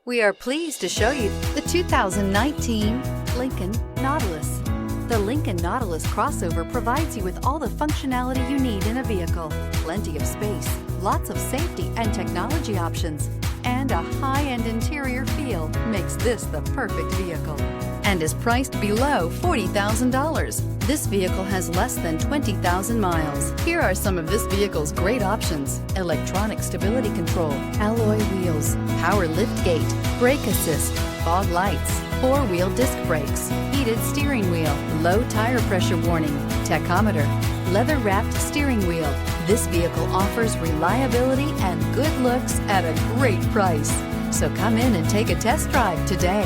We are pleased to show you the 2019 Lincoln Nautilus. The Lincoln Nautilus crossover provides you with all the functionality you need in a vehicle. Plenty of space, lots of safety and technology options, and a high-end interior feel makes this the perfect vehicle and is priced below $40,000. This vehicle has less than 20,000 miles. Here are some of this vehicle's great options: electronic stability control, alloy wheels, power liftgate, brake assist, fog lights, four-wheel disc brakes, heated steering wheel, low tire pressure warning, tachometer, leather-wrapped steering wheel. This vehicle offers reliability and good looks at a great price. So come in and take a test drive today.